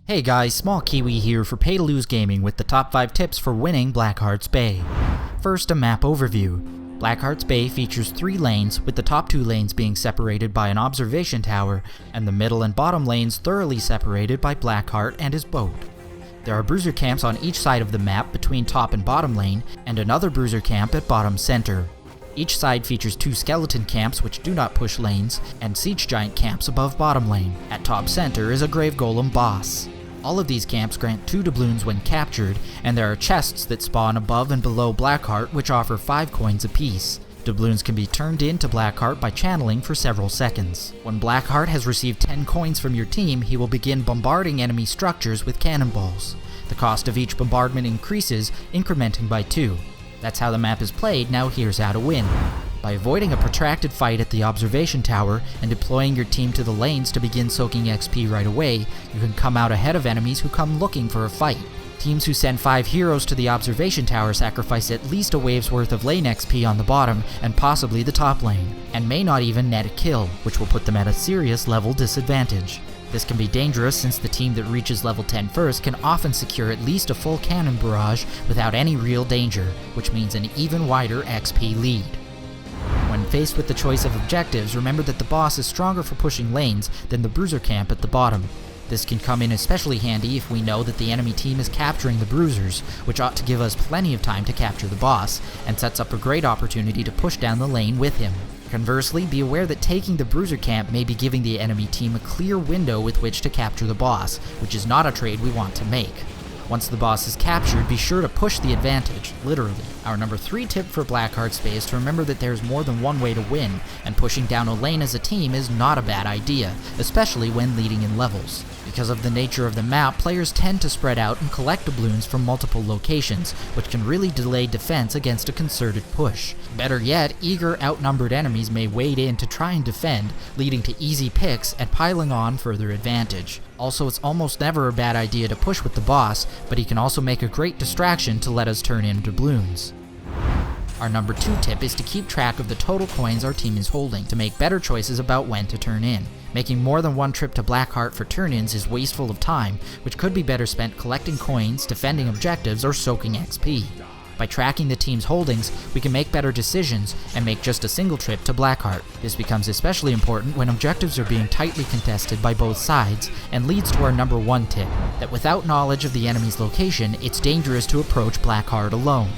Hey guys, Small Kiwi here for Pay to Lose Gaming with the top 5 tips for winning Blackheart's Bay. First, a map overview. Blackheart's Bay features 3 lanes, with the top 2 lanes being separated by an observation tower, and the middle and bottom lanes thoroughly separated by Blackheart and his boat. There are bruiser camps on each side of the map between top and bottom lane, and another bruiser camp at bottom center. Each side features 2 skeleton camps which do not push lanes, and siege giant camps above bottom lane. At top center is a grave golem boss. All of these camps grant 2 doubloons when captured, and there are chests that spawn above and below Blackheart which offer 5 coins apiece. Doubloons can be turned into Blackheart by channeling for several seconds. When Blackheart has received 10 coins from your team, he will begin bombarding enemy structures with cannonballs. The cost of each bombardment increases, incrementing by 2. That's how the map is played. Now here's how to win. By avoiding a protracted fight at the observation tower and deploying your team to the lanes to begin soaking XP right away, you can come out ahead of enemies who come looking for a fight. Teams who send 5 heroes to the observation tower sacrifice at least a wave's worth of lane XP on the bottom and possibly the top lane, and may not even net a kill, which will put them at a serious level disadvantage. This can be dangerous since the team that reaches level 10 first can often secure at least a full cannon barrage without any real danger, which means an even wider XP lead. When faced with the choice of objectives, remember that the boss is stronger for pushing lanes than the bruiser camp at the bottom. This can come in especially handy if we know that the enemy team is capturing the bruisers, which ought to give us plenty of time to capture the boss, and sets up a great opportunity to push down the lane with him. Conversely, be aware that taking the bruiser camp may be giving the enemy team a clear window with which to capture the boss, which is not a trade we want to make. Once the boss is captured, be sure to push the advantage, literally. Our number 3 tip for Blackheart's Bay is to remember that there's more than one way to win, and pushing down a lane as a team is not a bad idea, especially when leading in levels. Because of the nature of the map, players tend to spread out and collect doubloons from multiple locations, which can really delay defense against a concerted push. Better yet, eager, outnumbered enemies may wade in to try and defend, leading to easy picks and piling on further advantage. Also, it's almost never a bad idea to push with the boss, but he can also make a great distraction to let us turn in doubloons. Our number 2 tip is to keep track of the total coins our team is holding to make better choices about when to turn in. Making more than one trip to Blackheart for turn-ins is wasteful of time, which could be better spent collecting coins, defending objectives, or soaking XP. By tracking the team's holdings, we can make better decisions and make just a single trip to Blackheart. This becomes especially important when objectives are being tightly contested by both sides, and leads to our number 1 tip, that without knowledge of the enemy's location, it's dangerous to approach Blackheart alone.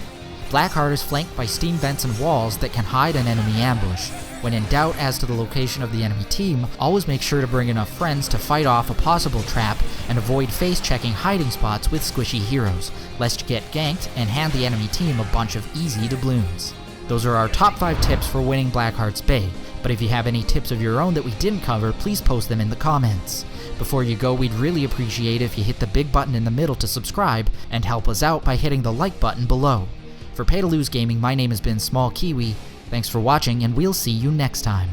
Blackheart is flanked by steam vents and walls that can hide an enemy ambush. When in doubt as to the location of the enemy team, always make sure to bring enough friends to fight off a possible trap and avoid face-checking hiding spots with squishy heroes, lest you get ganked and hand the enemy team a bunch of easy doubloons. Those are our top 5 tips for winning Blackheart's Bay, but if you have any tips of your own that we didn't cover, please post them in the comments. Before you go, we'd really appreciate if you hit the big button in the middle to subscribe, and help us out by hitting the like button below. For Pay to Lose Gaming, my name has been Small Kiwi. Thanks for watching, and we'll see you next time.